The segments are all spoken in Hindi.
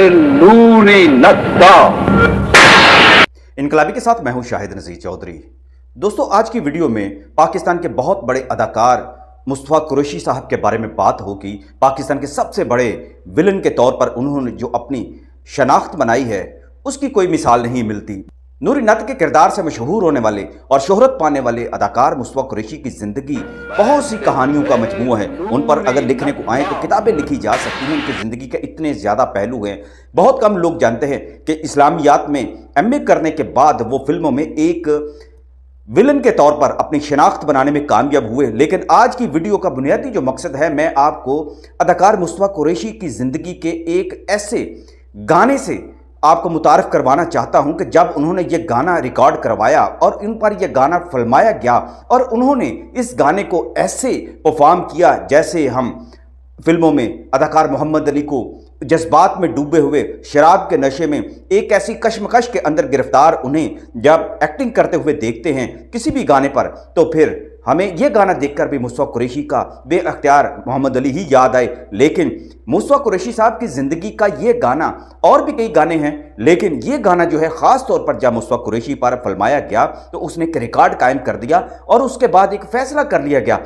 नूरी नक्शा। इनकलाबी के साथ मैं हूं शाहिद नज़ीर चौधरी। दोस्तों, आज की वीडियो में पाकिस्तान के बहुत बड़े अदाकार मुस्तफ़ा कुरैशी साहब के बारे में बात होगी। पाकिस्तान के सबसे बड़े विलन के तौर पर उन्होंने जो अपनी शनाख्त बनाई है उसकी कोई मिसाल नहीं मिलती। नूरी नत के किरदार से मशहूर होने वाले और शोहरत पाने वाले अदाकार मुस्तफ़ा कुरैशी की ज़िंदगी बहुत सी कहानियों का मजमूआ है। उन पर अगर लिखने को आए तो किताबें लिखी जा सकती हैं। उनकी ज़िंदगी के इतने ज़्यादा पहलू हैं। बहुत कम लोग जानते हैं कि इस्लामियात में एमए करने के बाद वो फिल्मों में एक विलन के तौर पर अपनी शनाख्त बनाने में कामयाब हुए। लेकिन आज की वीडियो का बुनियादी जो मकसद है, मैं आपको अदाकार मुस्तफ़ा कुरैशी की ज़िंदगी के एक ऐसे गाने से आपको मुतारफ़ करवाना चाहता हूं कि जब उन्होंने ये गाना रिकॉर्ड करवाया और इन पर यह गाना फिल्माया गया और उन्होंने इस गाने को ऐसे परफॉर्म किया जैसे हम फिल्मों में अदाकार मोहम्मद अली को जज्बात में डूबे हुए, शराब के नशे में, एक ऐसी कश्मकश के अंदर गिरफ्तार उन्हें जब एक्टिंग करते हुए देखते हैं किसी भी गाने पर, तो फिर हमें यह गाना देखकर भी मुस्तफ़ा कुरैशी का बेअख्तियार मोहम्मद अली ही याद आए। लेकिन मुस्तफ़ा कुरैशी साहब की ज़िंदगी का ये गाना, और भी कई गाने हैं, लेकिन ये गाना जो है ख़ास तौर पर जब मुस्तफ़ा कुरैशी पर फिल्माया गया तो उसने एक रिकॉर्ड कायम कर दिया और उसके बाद एक फ़ैसला कर लिया गया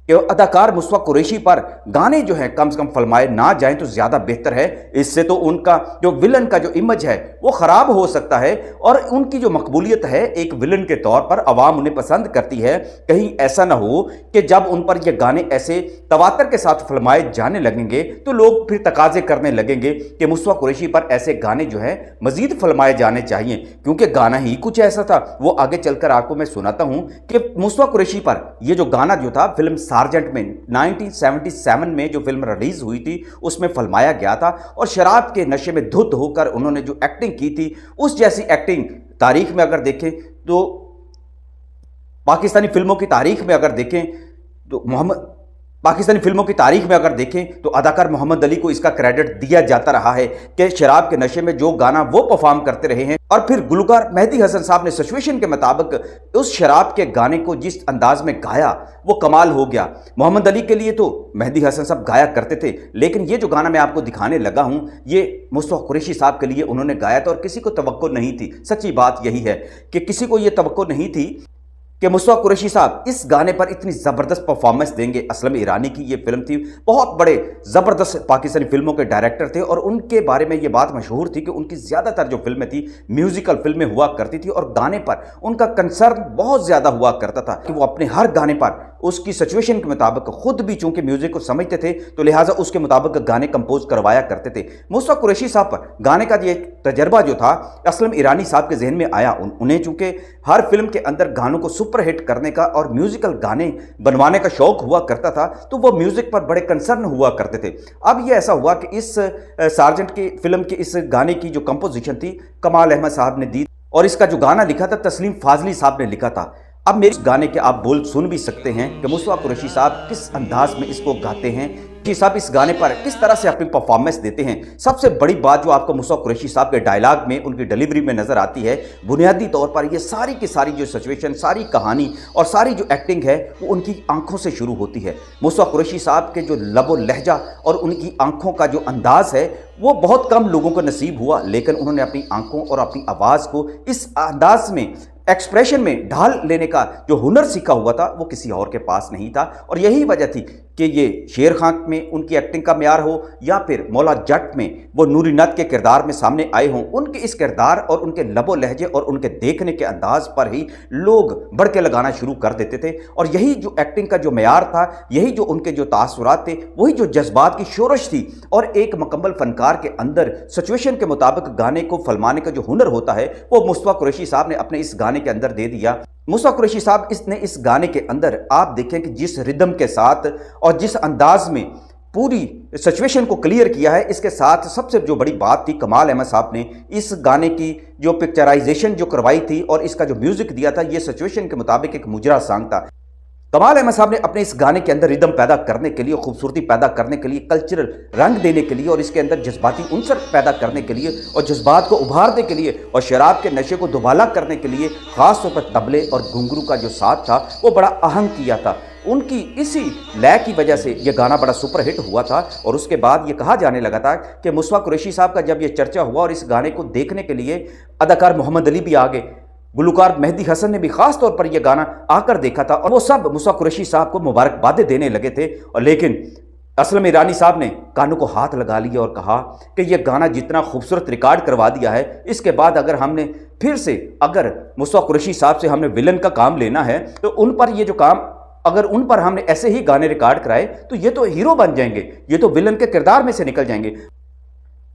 कि अदाकार मुस्तफ़ा कुरैशी पर गाने जो है कम से कम फिल्माए ना जाएं तो ज़्यादा बेहतर है। इससे तो उनका जो विलन का जो इमेज है वो ख़राब हो सकता है और उनकी जो मकबूलियत है एक विलन के तौर पर आवाम उन्हें पसंद करती है। कहीं ऐसा ना हो कि जब उन पर ये गाने ऐसे तवातर के साथ फिल्माए जाने लगेंगे तो लोग फिर तकाजे करने लगेंगे कि मुस्तफ़ा कुरैशी पर ऐसे गाने जो है मज़ीद फिल्माए जाने चाहिए, क्योंकि गाना ही कुछ ऐसा था। वो आगे चलकर आपको मैं सुनाता हूँ कि मुस्तफ़ा कुरैशी पर यह जो गाना जो था फिल्म सार्जेंट में 1977 में जो फिल्म रिलीज हुई थी उसमें फिल्माया गया था और शराब के नशे में धुत होकर उन्होंने जो एक्टिंग की थी उस जैसी एक्टिंग तारीख में अगर देखें तो, पाकिस्तानी फिल्मों की तारीख में अगर देखें तो अदाकार मोहम्मद अली को इसका क्रेडिट दिया जाता रहा है कि शराब के नशे में जो गाना वो परफॉर्म करते रहे हैं। और फिर गुलकार मेहदी हसन साहब ने सिचुएशन के मुताबिक उस शराब के गाने को जिस अंदाज में गाया वो कमाल हो गया। मोहम्मद अली के लिए तो मेहदी हसन साहब गाया करते थे, लेकिन ये जो गाना मैं आपको दिखाने लगा हूं ये मुस्तफ़ा कुरैशी साहब के लिए उन्होंने गाया था और किसी को तवक्को नहीं थी। सच्ची बात यही है कि किसी को ये तवक्को नहीं थी कि मुस्तफ़ा कुरैशी साहब इस गाने पर इतनी ज़बरदस्त परफॉर्मेंस देंगे। असलम ईरानी की ये फिल्म थी, बहुत बड़े ज़बरदस्त पाकिस्तानी फिल्मों के डायरेक्टर थे और उनके बारे में ये बात मशहूर थी कि उनकी ज़्यादातर जो फिल्में थी म्यूज़िकल फिल्में हुआ करती थी और गाने पर उनका कंसर्न बहुत ज़्यादा हुआ करता था कि वो अपने हर गाने पर उसकी सिचुएशन के मुताबिक खुद भी चूंकि म्यूज़िक को समझते थे तो लिहाजा उसके मुताबिक गाने कंपोज करवाया करते थे। मुस्तफ़ा कुरैशी साहब पर गाने का ये तजर्बा जो था असलम ईरानी साहब के जहन में आया। उन्हें चूंकि हर फिल्म के अंदर गानों को सुपरहिट करने का और म्यूज़िकल गाने बनवाने का शौक़ हुआ करता था तो वो म्यूज़िक पर बड़े कंसर्न हुआ करते थे। अब ये ऐसा हुआ कि इस सार्जेंट की फिल्म के इस गाने की जो कंपोजिशन थी कमाल अहमद साहब ने दी और इसका जो गाना लिखा था तस्लीम फाजली साहब ने लिखा था। अब मेरे गाने के आप बोल सुन भी सकते हैं कि मुस्तफ़ा कुरैशी साहब किस अंदाज में इसको गाते हैं, कि साहब इस गाने पर किस तरह से अपनी परफॉर्मेंस देते हैं। सबसे बड़ी बात जो आपको मुस्तफ़ा कुरैशी साहब के डायलॉग में, उनकी डिलीवरी में नज़र आती है, बुनियादी तौर पर ये सारी की सारी जो सिचुएशन, सारी कहानी और सारी जो एक्टिंग है वो उनकी आंखों से शुरू होती है। मुस्तफ़ा कुरैशी साहब के जो लबो लहजा और उनकी आंखों का जो अंदाज़ है वो बहुत कम लोगों को नसीब हुआ, लेकिन उन्होंने अपनी आंखों और अपनी आवाज़ को इस अंदाज में, एक्सप्रेशन में ढाल लेने का जो हुनर सीखा हुआ था वो किसी और के पास नहीं था। और यही वजह थी कि ये शेर खान में उनकी एक्टिंग का म्यार हो या फिर मौला जट में वो नूरी नत के किरदार में सामने आए हों, उनके इस किरदार और उनके लबो लहजे और उनके देखने के अंदाज पर ही लोग बढ़ के लगाना शुरू कर देते थे। और यही जो एक्टिंग का जो म्यार था, यही जो उनके जो तासुरात थे, वही जो जज्बात की शोरश थी और एक मुकम्मल फनकार के अंदर सिचुएशन के मुताबिक गाने को फिल्माने का जो हुनर होता है वो मुस्तफ़ा कुरैशी साहब ने अपने इस गाने के अंदर दे दिया। मुस्तफ़ा कुरैशी साहब इसने इस गाने के अंदर आप देखें कि जिस रिदम के साथ और जिस अंदाज में पूरी सिचुएशन को क्लियर किया है, इसके साथ सबसे जो बड़ी बात थी कमाल अहमद साहब ने इस गाने की जो पिक्चराइजेशन जो करवाई थी और इसका जो म्यूज़िक दिया था ये सिचुएशन के मुताबिक एक मुजरा सॉन्ग था। कमाल अहमद साहब ने अपने इस गाने के अंदर रिदम पैदा करने के लिए, खूबसूरती पैदा करने के लिए, कल्चरल रंग देने के लिए और इसके अंदर जज्बाती उनसर पैदा करने के लिए और जज्बात को उभारने के लिए और शराब के नशे को दुबाला करने के लिए ख़ास तौर पर तबले और घुंघरू का जो साथ था वो बड़ा अहम किया था। उनकी इसी लय की वजह से ये गाना बड़ा सुपरहिट हुआ था। और उसके बाद ये कहा जाने लगा था कि मुस्तफ़ा कुरैशी साहब का जब ये चर्चा हुआ और इस गाने को देखने के लिए अदाकार मोहम्मद अली भी आ गए, गुलकार मेहदी हसन ने भी खास तौर पर यह गाना आकर देखा था और वो सब मुस्तफ़ा कुरैशी साहब को मुबारकबादें देने लगे थे। और लेकिन असलम ईरानी साहब ने कानों को हाथ लगा लिया और कहा कि यह गाना जितना खूबसूरत रिकॉर्ड करवा दिया है, इसके बाद अगर हमने फिर से अगर मुस्तफ़ा कुरैशी साहब से हमने विलन का काम लेना है तो उन पर ये जो काम, अगर उन पर हमने ऐसे ही गाने रिकॉर्ड कराए तो ये तो हीरो बन जाएंगे, ये तो विलन के किरदार में से निकल जाएंगे।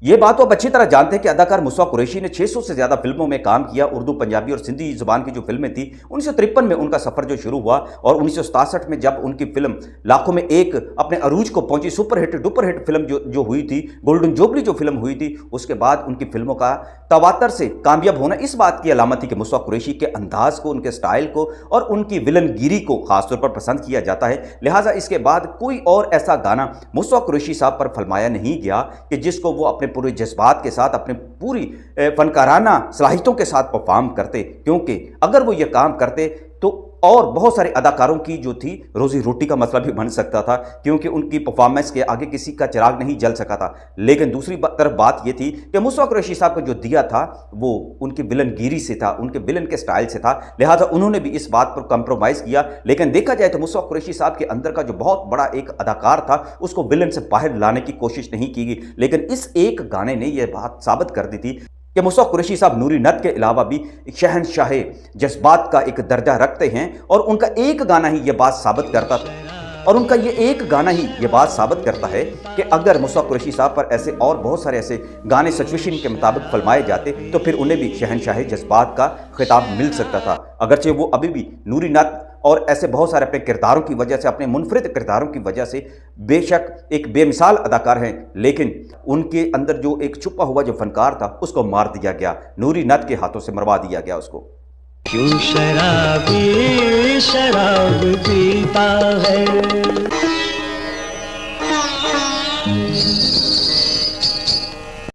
ये बात तो आप अच्छी तरह जानते हैं कि अदाकार मुस्तफ़ा कुरैशी ने 600 से ज़्यादा फिल्मों में काम किया। उर्दू, पंजाबी और सिंधी ज़ुबान की जो फिल्में थी, 1953 में उनका सफ़र जो शुरू हुआ और 1967 में जब उनकी फिल्म लाखों में एक अपने अरूज को पहुंची, सुपरहिट डुपरहिट फिल्म जो हुई थी, गोल्डन जुबली जो फिल्म हुई थी, उसके बाद उनकी फिल्मों का तवातर से कामयाब होना इस बात की अलामत थी कि मुस्तफ़ा कुरैशी के अंदाज को, उनके स्टाइल को और उनकी विलनगिरी को खासतौर पर पसंद किया जाता है। लिहाजा इसके बाद कोई और ऐसा गाना मुस्तफ़ा कुरैशी साहब पर फरमाया नहीं गया कि जिसको वो अपने पूरे जज्बात के साथ, अपने पूरी फनकाराना सलाहियतों के साथ परफॉर्म करते, क्योंकि अगर वो ये काम करते तो और बहुत सारे अदाकारों की जो थी रोजी रोटी का मसला भी बन सकता था, क्योंकि उनकी परफॉर्मेंस के आगे किसी का चिराग नहीं जल सका था। लेकिन दूसरी तरफ बात ये थी कि मुस्तफ़ा कुरैशी साहब को जो दिया था वो उनकी विलनगिरी से था, उनके विलन के स्टाइल से था, लिहाजा उन्होंने भी इस बात पर कंप्रोमाइज़ किया। लेकिन देखा जाए तो मुस्तफ़ा कुरैशी साहब के अंदर का जो बहुत बड़ा एक अदाकार था, उसको विलन से बाहर लाने की कोशिश नहीं की गई। लेकिन इस एक गाने ने यह बात साबित कर दी थी कि मुस्तफ़ा कुरैशी साहब नूरी नत के अलावा भी शहनशाह जज्बात का एक दर्जा रखते हैं और उनका एक गाना ही ये बात साबित करता था। और उनका ये एक गाना ही ये बात साबित करता है कि अगर मुस्तफ़ा कुरैशी साहब पर ऐसे और बहुत सारे ऐसे गाने सिचुएशन के मुताबिक फिल्माए जाते तो फिर उन्हें भी शहनशाह जज्बात का खिताब मिल सकता था। अगरचे वो अभी भी नूरी नत और ऐसे बहुत सारे अपने किरदारों की वजह से, अपने मुनफरिद किरदारों की वजह से बेशक एक बेमिसाल अदाकार हैं, लेकिन उनके अंदर जो एक छुपा हुआ जो फनकार था उसको मार दिया गया, नूरी नत के हाथों से मरवा दिया गया उसको। क्यों शराबी शराब पीता है।